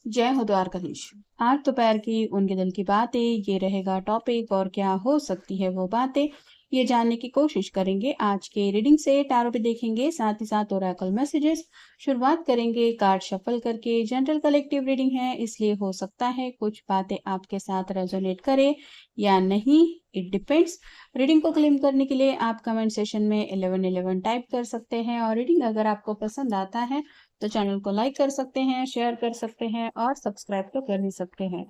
जय हो द्वारकाधीश। आज दोपहर की उनके दिल की बातें ये रहेगा टॉपिक और क्या हो सकती है वो बातें ये जानने की कोशिश करेंगे। आज के रीडिंग से टैरो भी देखेंगे, साथ ही साथ ओरेकल मैसेजेस। शुरुआत करेंगे कार्ड शफल करके। जनरल कलेक्टिव रीडिंग है, इसलिए हो सकता है कुछ बातें आपके साथ रेजोनेट करे या नहीं, इट डिपेंड्स। रीडिंग को क्लेम करने के लिए आप कमेंट सेशन में 1111 टाइप कर सकते हैं और रीडिंग अगर आपको पसंद आता है तो चैनल को लाइक कर सकते हैं, शेयर कर सकते हैं और सब्सक्राइब तो कर ही सकते हैं।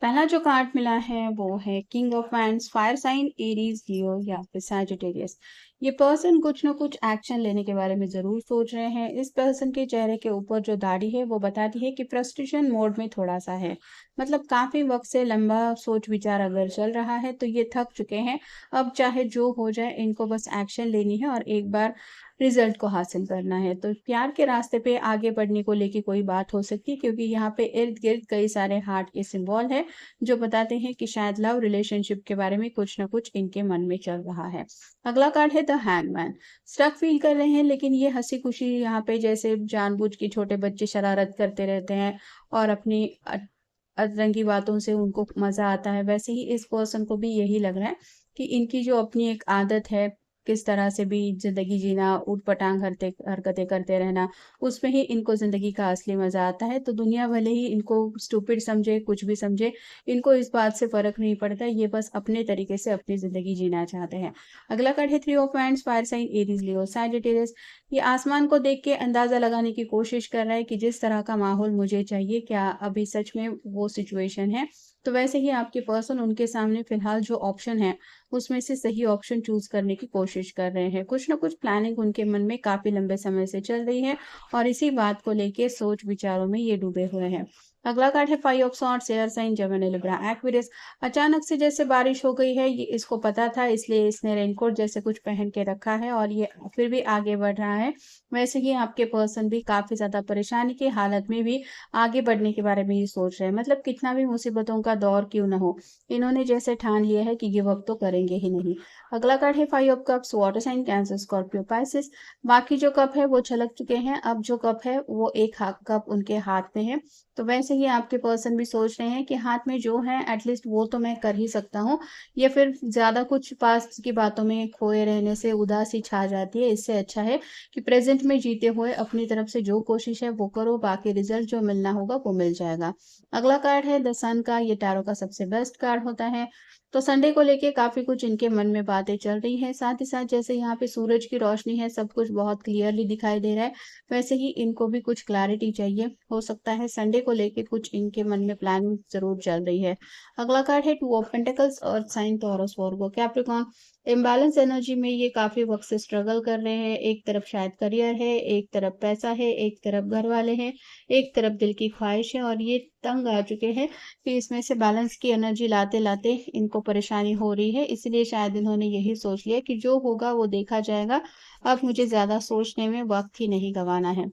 पहला जो कार्ड मिला है वो है king of wands, fire sign Aries, Leo या फिर सैजिटेरियस। ये पर्सन कुछ ना कुछ एक्शन लेने के बारे में जरूर सोच रहे हैं। इस पर्सन के चेहरे के ऊपर जो दाढ़ी है वो बताती है कि फ्रस्ट्रेशन मोड में थोड़ा सा है। मतलब काफी वक्त से लंबा सोच विचार अगर चल रहा है तो ये थक चुके हैं। अब चाहे जो हो जाए इनको बस एक्शन लेनी है और एक बार रिजल्ट को हासिल करना है। तो प्यार के रास्ते पे आगे बढ़ने को लेके कोई बात हो सकती है, क्योंकि यहाँ पे इर्द गिर्द कई सारे हार्ट के सिंबल है जो बताते हैं कि शायद लव रिलेशनशिप के बारे में कुछ ना कुछ इनके मन में चल रहा है। अगला कार्ड है द हैंगमैन। स्टक फील कर रहे हैं, लेकिन ये हंसी खुशी यहाँ पे जैसे जानबूझ के छोटे बच्चे शरारत करते रहते हैं और अपनी अतरंगी बातों से उनको मजा आता है, वैसे ही इस पर्सन को भी यही लग रहा है कि इनकी जो अपनी एक आदत है किस तरह से भी जिंदगी जीना, ऊट-पटांग हरकतें करते रहना, उसमें ही इनको ज़िंदगी का असली मज़ा आता है। तो दुनिया भले ही इनको स्टूपिड समझे, कुछ भी समझे, इनको इस बात से फ़र्क नहीं पड़ता। ये बस अपने तरीके से अपनी ज़िंदगी जीना चाहते हैं। अगला कार्ड है three of wands, fire sign Aries, Leo, Sagittarius. ये आसमान को देख के अंदाज़ा लगाने की कोशिश कर रहा है कि जिस तरह का माहौल मुझे चाहिए, क्या अभी सच में वो सिचुएशन है? तो वैसे ही आपके पर्सन उनके सामने फ़िलहाल जो ऑप्शन है उसमें से सही ऑप्शन चूज़ करने की कोशिश कर रहे हैं। कुछ ना कुछ प्लानिंग उनके मन में काफ़ी लंबे समय से चल रही है और इसी बात को लेके सोच विचारों में ये डूबे हुए हैं। अगला कार्ड है five of swords, air sign, Gemini, Libra, Aquarius. अचानक से जैसे बारिश हो गई है, ये इसको पता था, इसलिए इसने रेनकोट जैसे कुछ पहन के रखा है और ये फिर भी आगे बढ़ रहा है। वैसे ही आपके पर्सन भी काफ़ी ज़्यादा परेशानी की हालत में भी आगे बढ़ने के बारे में ये सोच रहे हैं। मतलब कितना भी मुसीबतों का दौर क्यों ना हो, इन्होंने जैसे ठान लिया है कि गिव अप तो करेंगे ही नहीं। अगला कार्ड है five of cups, water sign, cancer, Scorpio, Pisces. बाकी जो कप है वो छलक चुके हैं, अब जो कप है वो एक कप उनके हाथ में है। तो वैसे ही आपके पर्सन भी सोच रहे हैं कि हाथ में जो है एटलीस्ट वो तो मैं कर ही सकता हूँ, या फिर ज्यादा कुछ पास्ट की बातों में खोए रहने से उदासी छा जाती है। इससे अच्छा है कि प्रेजेंट में जीते हुए अपनी तरफ से जो कोशिश है वो करो, बाकी रिजल्ट जो मिलना होगा वो मिल जाएगा। अगला कार्ड है द सन का, ये टैरो का सबसे बेस्ट कार्ड होता है। तो संडे को लेके काफ़ी कुछ इनके मन में बातें चल रही हैं। साथ ही साथ जैसे यहाँ पे सूरज की रोशनी है, सब कुछ बहुत क्लियरली दिखाई दे रहा है, वैसे ही इनको भी कुछ क्लैरिटी चाहिए। हो सकता है संडे को लेके कुछ इनके मन में प्लानिंग ज़रूर चल रही है। अगला कार्ड है two of pentacles, earth sign, Taurus, Virgo, Capricorn. Imbalance energy में ये काफ़ी वक्त से स्ट्रगल कर रहे हैं। एक तरफ शायद करियर है, एक तरफ पैसा है, एक तरफ घर वाले हैं, एक तरफ दिल की ख्वाहिश है और ये तंग आ चुके हैं कि इसमें से बैलेंस की एनर्जी लाते-लाते इनको परेशानी हो रही है। इसलिए शायद इन्होंने यही सोच लिया कि जो होगा वो देखा जाएगा। अब मुझे ज़्यादा सोचने में वक़्त ही नहीं गँवाना है।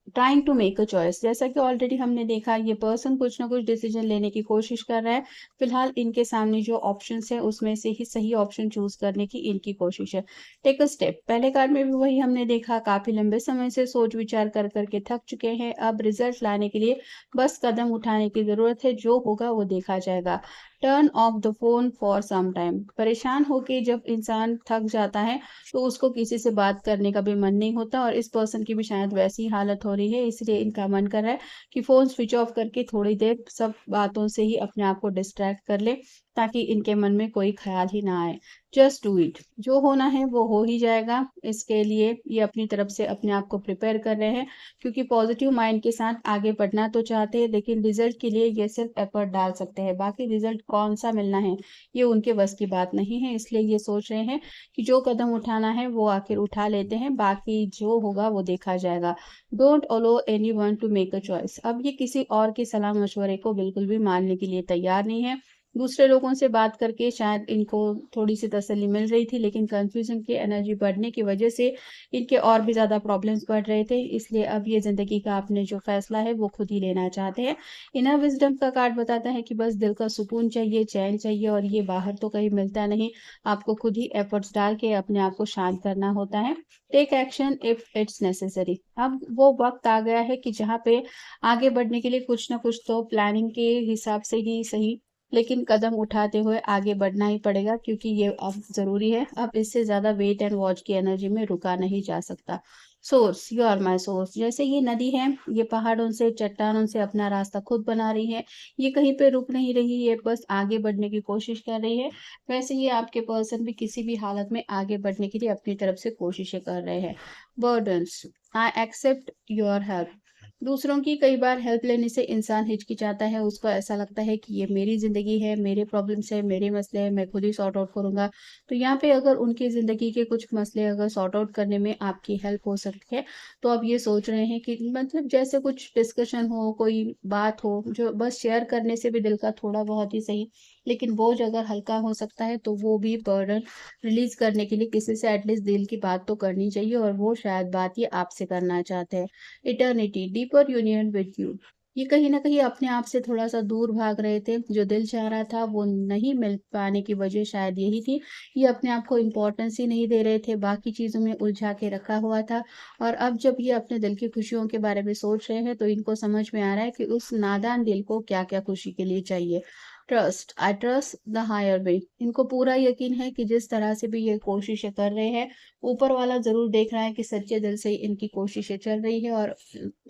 Trying to make a choice, जैसा कि ऑलरेडी हमने देखा ये पर्सन कुछ ना कुछ डिसीजन लेने की कोशिश कर रहा है। फिलहाल इनके सामने जो ऑप्शंस है उसमें से ही सही ऑप्शन चूज करने की इनकी कोशिश है। टेक अ स्टेप, पहले कार्ड में भी वही हमने देखा, काफी लंबे समय से सोच विचार कर करके थक चुके हैं, अब रिजल्ट लाने के लिए बस कदम उठाने की जरूरत है, जो होगा वो देखा जाएगा। Turn off the phone for some time, परेशान होके जब इंसान थक जाता है तो उसको किसी से बात करने का भी मन नहीं होता, और इस पर्सन की भी शायद वैसी हालत हो रही है, इसलिए इनका मन कर रहा है कि फ़ोन स्विच ऑफ करके थोड़ी देर सब बातों से ही अपने आप को डिस्ट्रैक्ट कर ले, ताकि इनके मन में कोई ख़्याल ही ना आए। जस्ट डू इट, जो होना है वो हो ही जाएगा। इसके लिए ये अपनी तरफ से अपने आप को प्रिपेयर कर रहे हैं, क्योंकि पॉजिटिव माइंड के साथ आगे बढ़ना तो चाहते हैं, लेकिन रिज़ल्ट के लिए ये सिर्फ़ एफ़र्ट डाल सकते हैं। बाकी रिज़ल्ट कौन-सा मिलना है, ये उनके बस की बात नहीं है, इसलिए ये सोच रहे हैं कि जो कदम उठाना है वो आखिर उठा लेते हैं, बाकी जो होगा वो देखा जाएगा। Don't allow anyone to make a choice, अब ये किसी और के सलाह मशवरे को बिल्कुल भी मानने के लिए तैयार नहीं है। दूसरे लोगों से बात करके शायद इनको थोड़ी सी तसल्ली मिल रही थी, लेकिन कंफ्यूजन की एनर्जी बढ़ने की वजह से इनके और भी ज़्यादा प्रॉब्लम्स बढ़ रहे थे, इसलिए अब ये ज़िंदगी का आपने जो फैसला है वो खुद ही लेना चाहते हैं। इनर विजडम का कार्ड बताता है कि बस दिल का सुकून चाहिए, चैन चाहिए, और ये बाहर तो कहीं मिलता नहीं, आपको खुद ही एफर्ट्स डाल के अपने आप को शांत करना होता है। Take action if it's necessary, अब वो वक्त आ गया है कि जहाँ पे आगे बढ़ने के लिए कुछ ना कुछ तो प्लानिंग के हिसाब से ही सही, लेकिन कदम उठाते हुए आगे बढ़ना ही पड़ेगा, क्योंकि ये अब ज़रूरी है। अब इससे ज़्यादा वेट एंड वॉच की एनर्जी में रुका नहीं जा सकता। Source, you are my source, जैसे ये नदी है, ये पहाड़ों से चट्टानों से अपना रास्ता खुद बना रही है, ये कहीं पे रुक नहीं रही, ये बस आगे बढ़ने की कोशिश कर रही है। वैसे ही आपके पर्सन भी किसी भी हालत में आगे बढ़ने के लिए अपनी तरफ से कोशिशें कर रहे हैं। Burdens, I accept your help, दूसरों की कई बार हेल्प लेने से इंसान हिचकिचाता है, उसको ऐसा लगता है कि ये मेरी ज़िंदगी है, मेरे प्रॉब्लम्स है, मेरे मसले हैं, मैं खुद ही सॉर्ट आउट करूँगा। तो यहाँ पे अगर उनकी ज़िंदगी के कुछ मसले अगर सॉर्ट आउट करने में आपकी हेल्प हो सकती है, तो अब ये सोच रहे हैं कि मतलब जैसे कुछ डिस्कशन हो, कोई बात हो, जो बस शेयर करने से भी दिल का थोड़ा बहुत ही सही, लेकिन बोझ अगर हल्का हो सकता है, तो वो भी बर्डन रिलीज़ करने के लिए किसी से एटलीस्ट दिल की बात तो करनी चाहिए, और वो शायद बात ये आपसे करना चाहते हैं। Eternity, deeper union with you, ये कहीं न कहीं अपने आप से थोड़ा-सा दूर भाग रहे थे, जो दिल चाह रहा था वो नहीं मिल पाने की वजह शायद यही थी, ये अपने आप को इम्पोर्टेंस ही नहीं दे रहे थे, बाकी चीज़ों में उलझा के रखा हुआ था, और अब जब ये अपने दिल की खुशियों के बारे में सोच रहे हैं, तो इनको समझ में आ रहा है कि उस नादान दिल को क्या-क्या खुशी के लिए चाहिए। Trust, I trust the higher way, इनको पूरा यकीन है कि जिस तरह से भी ये कोशिशें कर रहे हैं, ऊपर वाला ज़रूर देख रहा है कि सच्चे दिल से इनकी कोशिशें चल रही है, और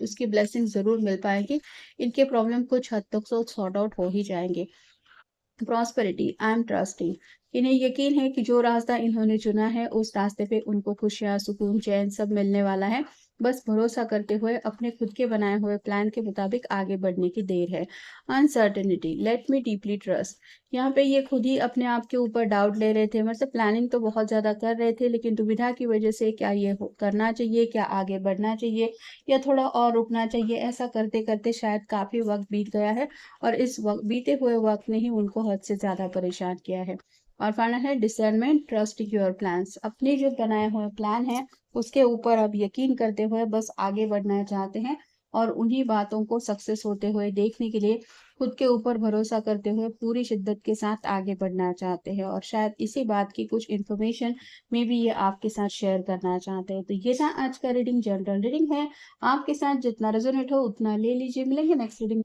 उसकी ब्लेसिंग ज़रूर मिल पाएगी। इनके प्रॉब्लम कुछ हद तक तो सॉर्ट आउट हो ही जाएँगे। प्रॉस्पेरिटी, आई एम ट्रस्टिंग, इन्हें यकीन है कि जो रास्ता इन्होंने चुना है उस रास्ते पे उनको खुशियाँ, सुकून, चैन सब मिलने वाला है। बस भरोसा करते हुए अपने खुद के बनाए हुए प्लान के मुताबिक आगे बढ़ने की देर है। Uncertainty, let me deeply trust, यहाँ पे ये खुद ही अपने आप के ऊपर डाउट ले रहे थे, मतलब प्लानिंग तो बहुत ज़्यादा कर रहे थे, लेकिन दुविधा की वजह से क्या ये करना चाहिए, क्या आगे बढ़ना चाहिए, या थोड़ा और रुकना चाहिए, ऐसा करते करते शायद काफ़ी वक्त बीत गया है, और इस वक़्त बीते हुए वक़्त ने ही उनको हद से ज़्यादा परेशान किया है। और फाइनल है डिसर्नमेंट, ट्रस्ट योर प्लान्स, अपने जो बनाए हुए प्लान हैं, उसके ऊपर अब यकीन करते हुए बस आगे बढ़ना चाहते हैं, और उन्हीं बातों को सक्सेस होते हुए देखने के लिए खुद के ऊपर भरोसा करते हुए पूरी शिद्दत के साथ आगे बढ़ना चाहते हैं, और शायद इसी बात की कुछ इन्फॉर्मेशन में भी ये आपके साथ शेयर करना चाहते हैं। तो ये था आज का रीडिंग, जनरल रीडिंग है। आपके साथ जितना रेज़ोनेट हो उतना ले लीजिए। मिलेंगे नेक्स्ट रीडिंग